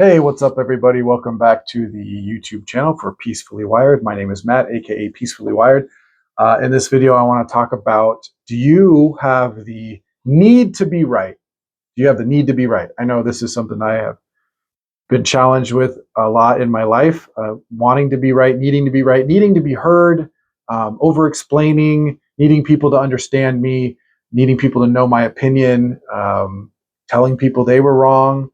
Hey, what's up, everybody? Welcome back to the YouTube channel for Peacefully Wired. My name is Matt, aka Peacefully Wired. In this video, I want to talk about, do you have the need to be right? Do you have the need to be right? I know this is something I have been challenged with a lot in my life, wanting to be right, needing to be heard, over explaining, needing people to understand me, needing people to know my opinion, telling people they were wrong,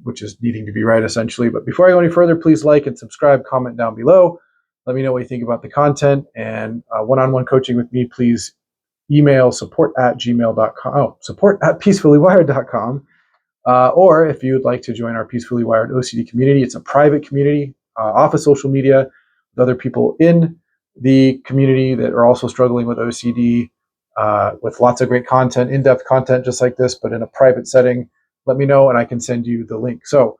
which is needing to be right essentially. But before I go any further, please like and subscribe, comment down below. Let me know what you think about the content, and one-on-one coaching with me, please email support@gmail.com. Oh, support@peacefullywired.com. Or if you'd like to join our Peacefully Wired OCD community, it's a private community off of social media with other people in the community that are also struggling with OCD, with lots of great content, in-depth content just like this, but in a private setting. Let me know and I can send you the link. So,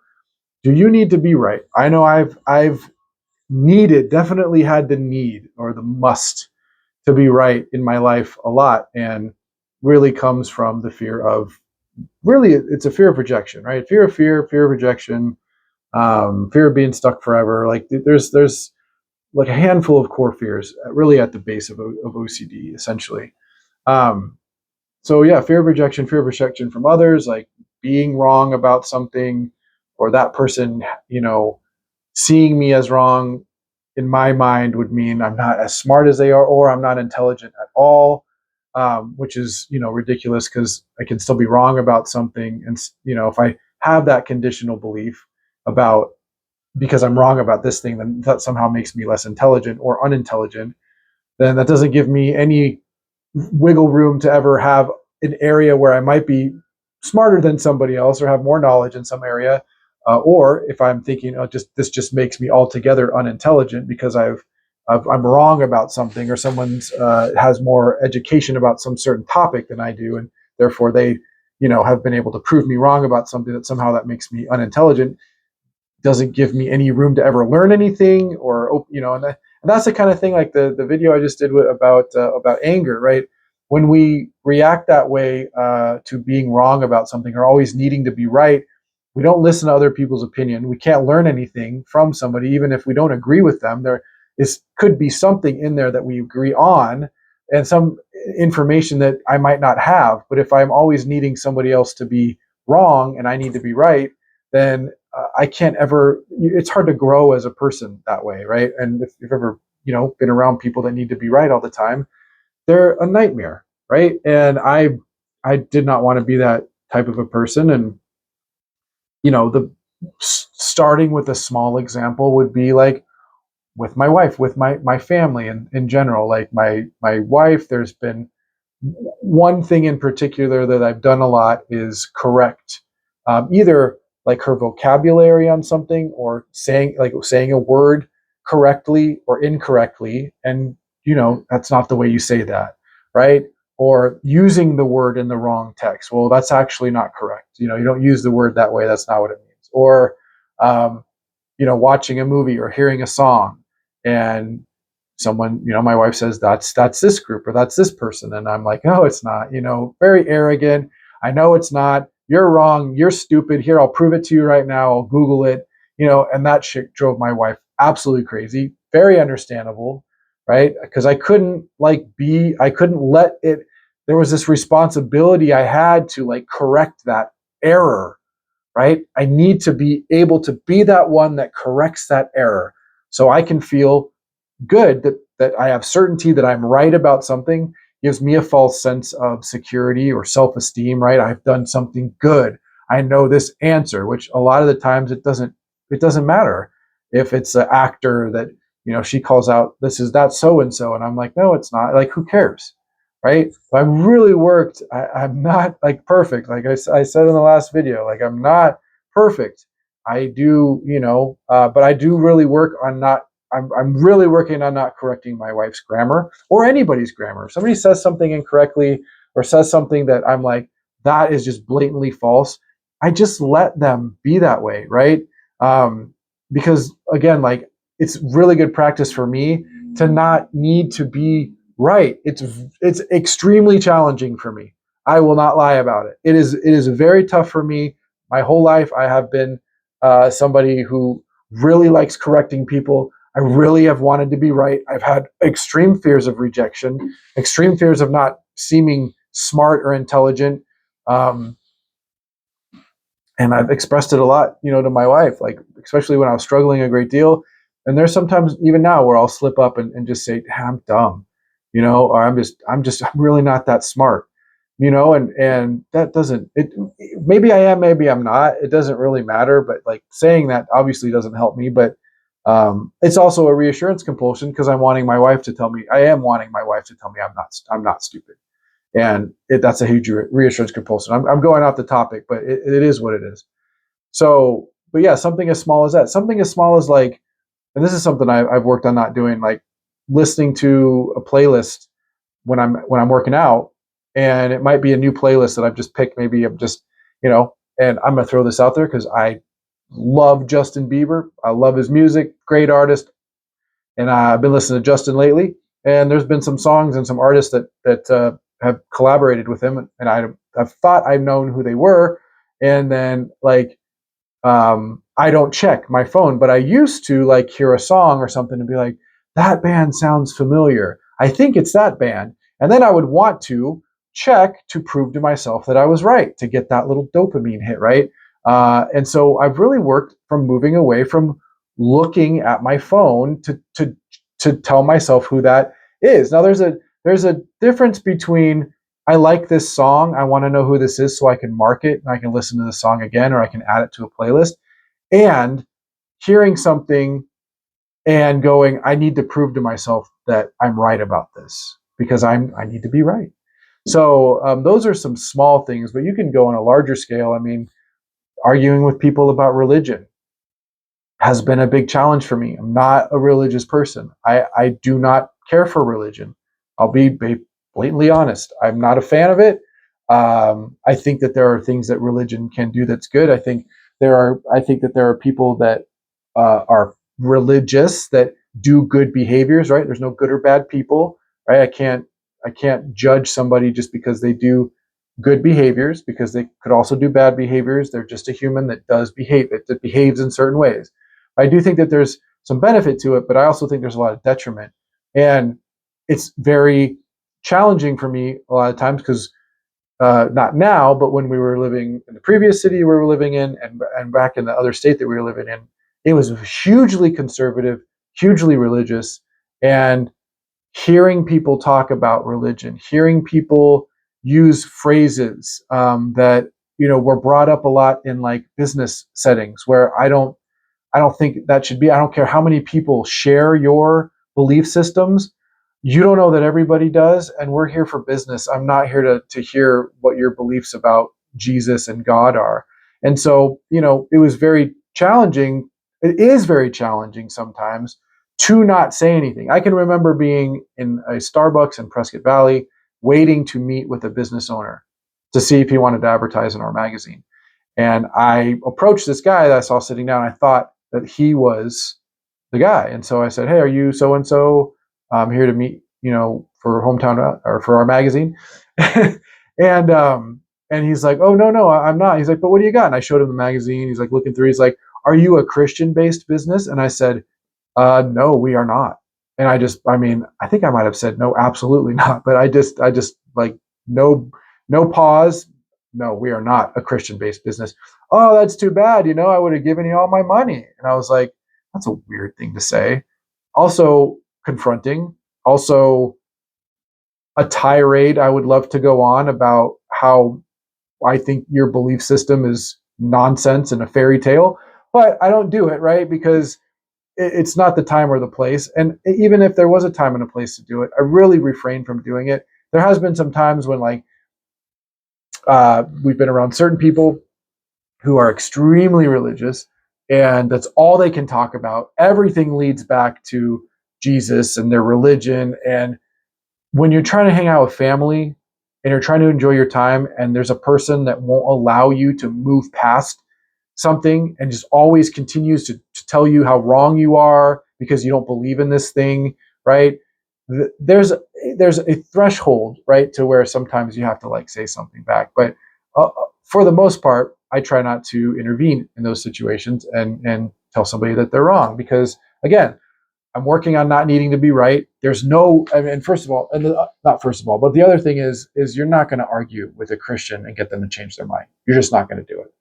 do you need to be right? I know I've definitely had the need or the must to be right in my life a lot, and really comes from the fear of, really it's a fear of rejection, right? Fear of rejection, fear of being stuck forever. Like there's like a handful of core fears really at the base of OCD essentially. um, so yeah, fear of rejection from others, like being wrong about something, or that person, seeing me as wrong in my mind would mean I'm not as smart as they are, or I'm not intelligent at all, which is ridiculous, because I can still be wrong about something, and if I have that conditional belief about, because I'm wrong about this thing, then that somehow makes me less intelligent or unintelligent. Then that doesn't give me any wiggle room to ever have an area where I might be smarter than somebody else or have more knowledge in some area. Or if I'm thinking, oh, this just makes me altogether unintelligent because I'm wrong about something, or someone's has more education about some certain topic than I do, and therefore they, have been able to prove me wrong about something, that somehow that makes me unintelligent, doesn't give me any room to ever learn anything, or and that's the kind of thing, like the video I just did about anger, right? When we react that way, to being wrong about something, or always needing to be right, we don't listen to other people's opinion. We can't learn anything from somebody, even if we don't agree with them. There is could be something in there that we agree on, and some information that I might not have. But if I'm always needing somebody else to be wrong and I need to be right, then I can't ever. It's hard to grow as a person that way, right? And if you've ever, been around people that need to be right all the time, they're a nightmare, right? And I did not want to be that type of a person. And the starting with a small example would be like with my wife, with my family, and in general, like my wife. There's been one thing in particular that I've done a lot is correct, either like her vocabulary on something, or saying a word correctly or incorrectly, and that's not the way you say that, right? Or using the word in the wrong text. Well, that's actually not correct. You don't use the word that way. That's not what it means. Or um, watching a movie or hearing a song, and someone, my wife says, that's this group, or that's this person, and I'm like, no, it's not. Very arrogant. I know it's not. You're wrong. You're stupid. Here, I'll prove it to you right now. I'll Google it. And that shit drove my wife absolutely crazy. Very understandable, right? Because I couldn't let it. There was this responsibility I had to like correct that error, right? I need to be able to be that one that corrects that error, so I can feel good that I have certainty that I'm right about something. Gives me a false sense of security or self-esteem, right? I've done something good. I know this answer, which a lot of the times it doesn't matter if it's an actor that, she calls out, this is that so and so, and I'm like, no, it's not. Like, who cares, right? But I really worked. I'm not like perfect. Like I said in the last video, like I'm not perfect. I do, but I do really work on not. I'm really working on not correcting my wife's grammar or anybody's grammar. If somebody says something incorrectly, or says something that I'm like, that is just blatantly false, I just let them be that way, right? Because again, like, it's really good practice for me to not need to be right. It's extremely challenging for me. I will not lie about it. It is very tough for me. My whole life I have been somebody who really likes correcting people. I really have wanted to be right. I've had extreme fears of rejection, extreme fears of not seeming smart or intelligent. Um, and I've expressed it a lot, to my wife, like especially when I was struggling a great deal. And there's sometimes even now where I'll slip up and just say, hey, I'm dumb, or I'm really not that smart, and that doesn't it. Maybe I am, maybe I'm not. It doesn't really matter. But like saying that obviously doesn't help me. But it's also a reassurance compulsion because I am wanting my wife to tell me I'm not stupid. And that's a huge reassurance compulsion. I'm going off the topic, but it is what it is. So, but yeah, something as small as that, something as small as like, and this is something I've worked on not doing, like listening to a playlist when I'm working out, and it might be a new playlist that I've just picked. Maybe I'm just, and I'm gonna throw this out there because I love Justin Bieber. I love his music, great artist, and I've been listening to Justin lately. And there's been some songs and some artists that have collaborated with him, and I've thought I've known who they were, and then like I don't check my phone, but I used to like hear a song or something and be like, that band sounds familiar. I think it's that band, and then I would want to check to prove to myself that I was right to get that little dopamine hit, right? And so I've really worked from moving away from looking at my phone to tell myself who that is. Now there's a difference between I like this song, I want to know who this is so I can mark it and I can listen to the song again or I can add it to a playlist, and hearing something and going, I need to prove to myself that I'm right about this because I need to be right. So those are some small things, but you can go on a larger scale. I mean, arguing with people about religion has been a big challenge for me. I'm not a religious person. I do not care for religion. I'll be blatantly honest. I'm not a fan of it. I think that there are things that religion can do that's good. I think that there are people that are religious that do good behaviors. Right? There's no good or bad people. Right? I can't judge somebody just because they do good behaviors because they could also do bad behaviors. They're just a human that does behave. That behaves in certain ways. I do think that there's some benefit to it, but I also think there's a lot of detriment. And it's very challenging for me a lot of times because not now, but when we were living in the previous city we were living in and back in the other state that we were living in, it was hugely conservative, hugely religious. And hearing people talk about religion, hearing people use phrases that were brought up a lot in like business settings where I don't think that should be. I don't care how many people share your belief systems. You don't know that everybody does, and we're here for business. I'm not here to hear what your beliefs about Jesus and God are. And so, it was very challenging. It is very challenging sometimes to not say anything. I can remember being in a Starbucks in Prescott Valley, waiting to meet with a business owner to see if he wanted to advertise in our magazine. And I approached this guy that I saw sitting down. I thought that he was the guy. And so I said, hey, are you so and so? I'm here to meet, for hometown or for our magazine. and and he's like, oh no, I'm not. He's like, but what do you got? And I showed him the magazine. He's like looking through. He's like, are you a Christian-based business? And I said, no, we are not. And I think I might have said no, absolutely not. But I just like no pause. No, we are not a Christian-based business. Oh, that's too bad. I would have given you all my money. And I was like, that's a weird thing to say. Also confronting. Also a tirade I would love to go on about how I think your belief system is nonsense and a fairy tale. But I don't do it, right? Because it's not the time or the place. And even if there was a time and a place to do it, I really refrain from doing it. There has been some times when like we've been around certain people who are extremely religious, and that's all they can talk about. Everything leads back to Jesus and their religion. And when you're trying to hang out with family and you're trying to enjoy your time, and there's a person that won't allow you to move past something and just always continues to tell you how wrong you are because you don't believe in this thing, right? There's a threshold, right, to where sometimes you have to like say something back. But for the most part, I try not to intervene in those situations and tell somebody that they're wrong, because again, I'm working on not needing to be right. There's no, I mean, first of all, and not first of all, but the other thing is you're not going to argue with a Christian and get them to change their mind. You're just not going to do it.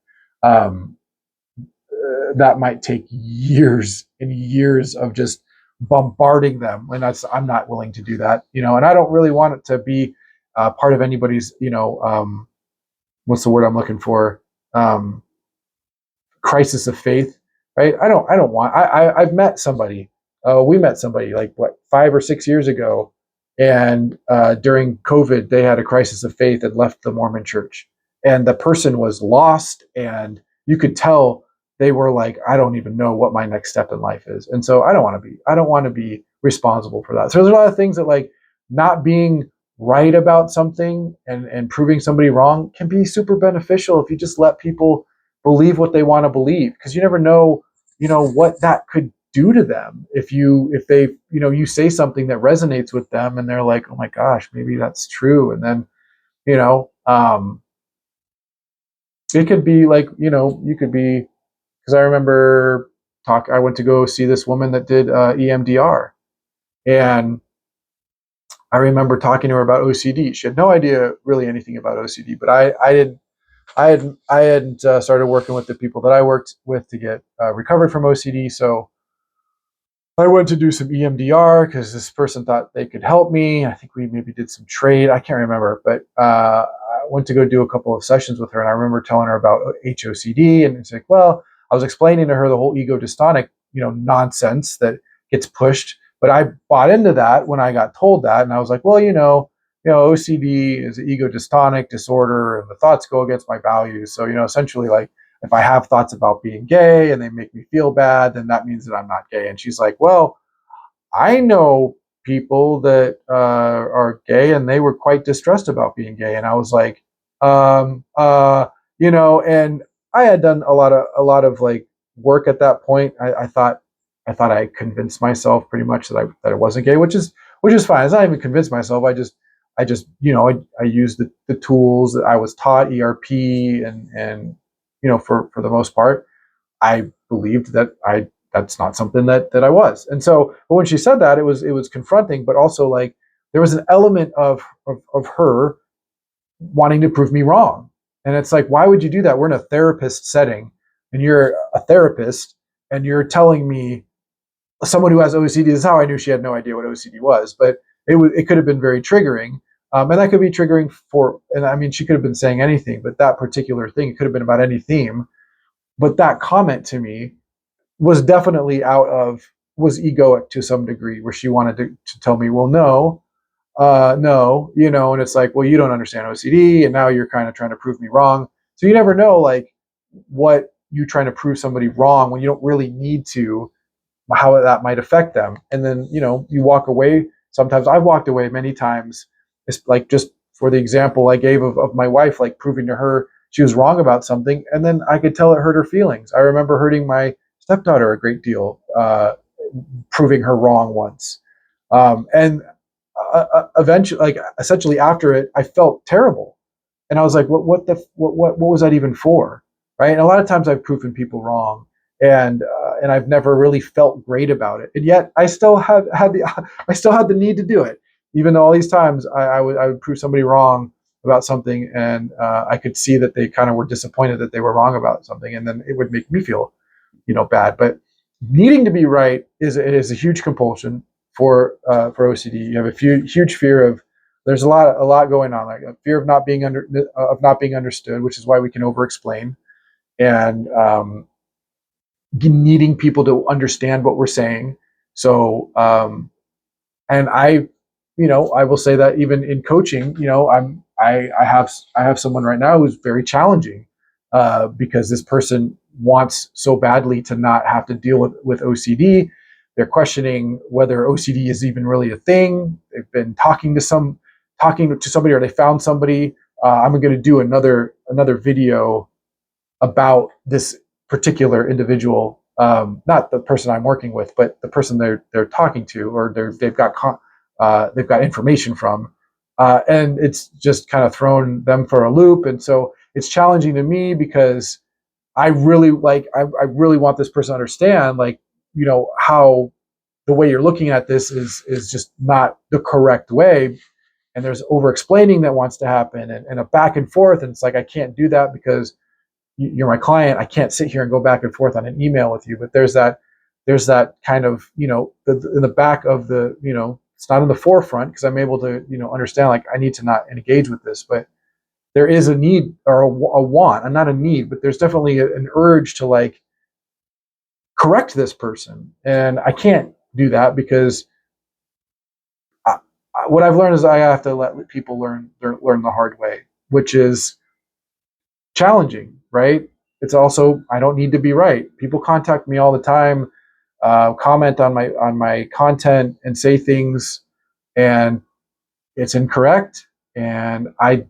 That might take years and years of just bombarding them, and I'm not willing to do that, and I don't really want it to be part of anybody's, what's the word I'm looking for? Um, Crisis of faith, right? I don't want. I've met somebody. We met somebody like 5 or 6 years ago, and during COVID, they had a crisis of faith and left the Mormon Church, and the person was lost, and you could tell they were like, I don't even know what my next step in life is, and so I don't want to be responsible for that. So there's a lot of things that, like, not being right about something and proving somebody wrong can be super beneficial if you just let people believe what they want to believe, because you never know, what that could do to them if they, you say something that resonates with them and they're like, oh my gosh, maybe that's true. And then, it could be like, you could be, because I remember I went to go see this woman that did EMDR, and I remember talking to her about OCD. She had no idea really anything about OCD, but I did. I had started working with the people that I worked with to get recovered from OCD. So I went to do some EMDR because this person thought they could help me. I think we maybe did some trade. I can't remember, but I went to go do a couple of sessions with her, and I remember telling her about HOCD, and it's like, well, I was explaining to her the whole ego dystonic, nonsense that gets pushed. But I bought into that when I got told that, and I was like, well, OCD is an ego dystonic disorder, and the thoughts go against my values. So, essentially, like, if I have thoughts about being gay and they make me feel bad, then that means that I'm not gay. And she's like, well, I know people that are gay, and they were quite distressed about being gay. And I was like, and I had done a lot of like work at that point. I thought I convinced myself pretty much that I wasn't gay, which is fine. It's not even convinced myself. I just I used the tools that I was taught, ERP, and for the most part, I believed that that's not something that I was. And so, but when she said that, it was confronting, but also, like, there was an element of her wanting to prove me wrong. And it's like, why would you do that? We're in a therapist setting, and you're a therapist, and you're telling me, someone who has OCD, this is how I knew she had no idea what OCD was, but it could have been very triggering. And that could be triggering and I mean, she could have been saying anything, but that particular thing, it could have been about any theme. But that comment to me was definitely was egoic to some degree, where she wanted to tell me, well, no, and it's like, well, you don't understand OCD, and now you're kind of trying to prove me wrong. So you never know, like, what you're trying to prove somebody wrong when you don't really need to, how that might affect them. And then, you walk away. Sometimes I've walked away many times. It's like, just for the example I gave of my wife, like, proving to her she was wrong about something, and then I could tell it hurt her feelings. I remember hurting my stepdaughter a great deal, proving her wrong once. And eventually, like, essentially after it, I felt terrible. And I was like, what was that even for? Right. And a lot of times I've proven people wrong, and I've never really felt great about it. And yet I still had the need to do it, even though all these times I would prove somebody wrong about something, and I could see that they kind of were disappointed that they were wrong about something, and then it would make me feel, bad. But needing to be right is a huge compulsion for OCD. You have a huge fear of, there's a lot going on, like a fear of not being understood, which is why we can over explain, and needing people to understand what we're saying. So, and I will say that even in coaching, I have someone right now who's very challenging, because this person wants so badly to not have to deal with OCD. They're questioning whether OCD is even really a thing. They've been talking to somebody, or they found somebody. I'm going to do another video about this particular individual, not the person I'm working with, but the person they're talking to, or they've got information from, and it's just kind of thrown them for a loop. And so it's challenging to me because I really I really want this person to understand, like, how the way you're looking at this is just not the correct way. And there's over explaining that wants to happen, and a back and forth. And it's like, I can't do that because you're my client. I can't sit here and go back and forth on an email with you. But there's that kind of, in the back of the, it's not in the forefront because I'm able to, understand, like, I need to not engage with this, but there is a need or a want, and not a need, but there's definitely an urge to, like, correct this person. And I can't do that because what I've learned is I have to let people learn the hard way, which is challenging, right? It's also, I don't need to be right. People contact me all the time, comment on my content and say things, and it's incorrect, and I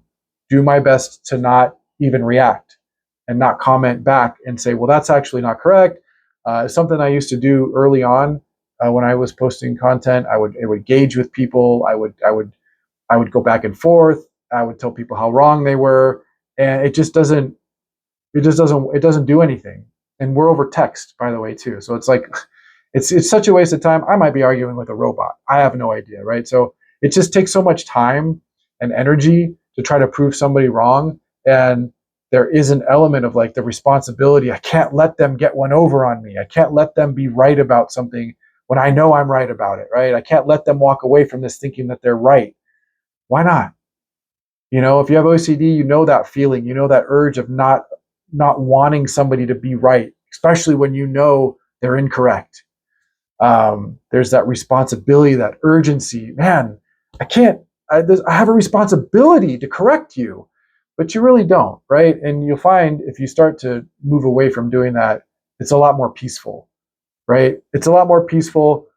do my best to not even react and not comment back and say, well, that's actually not correct. Something I used to do early on, when I was posting content. I would engage with people. I would go back and forth. I would tell people how wrong they were, and it doesn't do anything. And we're over text, by the way, too. So it's like, it's such a waste of time. I might be arguing with a robot. I have no idea, right? So it just takes so much time and energy to try to prove somebody wrong. And there is an element of, like, the responsibility. I can't let them get one over on me. I can't let them be right about something when I know I'm right about it, right? I can't let them walk away from this thinking that they're right. Why not? If you have OCD, that feeling, that urge of not wanting somebody to be right, especially when they're incorrect. There's that responsibility, that urgency. Man, I have a responsibility to correct you, but you really don't, right? And you'll find, if you start to move away from doing that, it's a lot more peaceful, right? It's a lot more peaceful.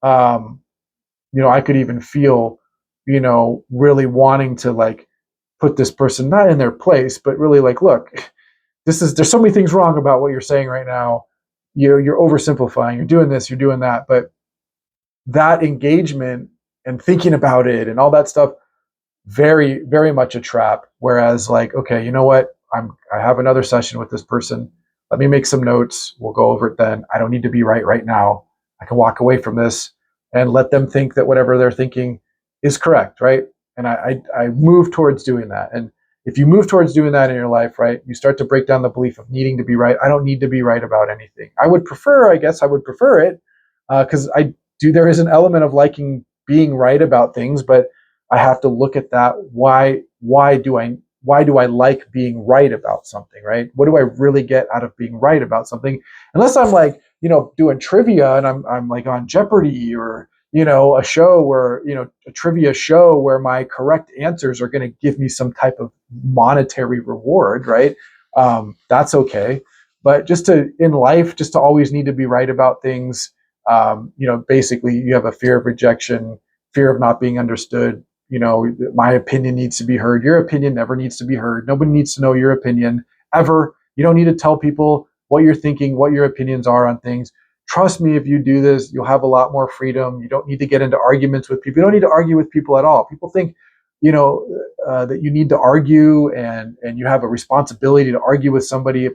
I could even feel, really wanting to, like, put this person not in their place, but really, like, look, there's so many things wrong about what you're saying right now. You're oversimplifying. You're doing this. You're doing that. But that engagement and thinking about it and all that stuff, very, very much a trap. Whereas, like, okay, you know what? I have another session with this person. Let me make some notes. We'll go over it then. I don't need to be right now. I can walk away from this and let them think that whatever they're thinking is correct, right? And I move towards doing that. And if you move towards doing that in your life, right, you start to break down the belief of needing to be right. I don't need to be right about anything. I would prefer it, because there is an element of liking being right about things, but I have to look at that. Why do I like being right about something, right? What do I really get out of being right about something? Unless I'm, like, doing trivia and I'm like on Jeopardy, or, a show where, a trivia show where my correct answers are going to give me some type of monetary reward, right? That's okay. But in life, just to always need to be right about things, basically you have a fear of rejection, fear of not being understood. My opinion needs to be heard. Your opinion never needs to be heard. Nobody needs to know your opinion ever. You don't need to tell people what you're thinking, what your opinions are on things. Trust me, if you do this, you'll have a lot more freedom. You don't need to get into arguments with people. You don't need to argue with people at all. People think, that you need to argue, and you have a responsibility to argue with somebody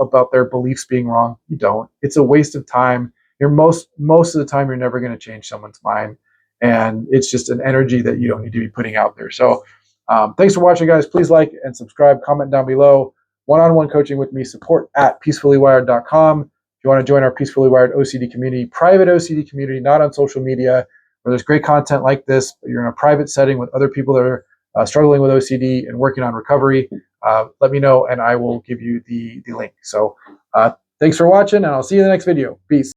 about their beliefs being wrong. You don't. It's a waste of time. Most of the time, you're never going to change someone's mind. And it's just an energy that you don't need to be putting out there. So thanks for watching, guys. Please like and subscribe, comment down below. One-on-one coaching with me, support at peacefullywired.com. If you want to join our Peacefully Wired OCD community, private OCD community, not on social media, where there's great content like this, but you're in a private setting with other people that are struggling with OCD and working on recovery, let me know and I will give you the link. So thanks for watching, and I'll see you in the next video. Peace.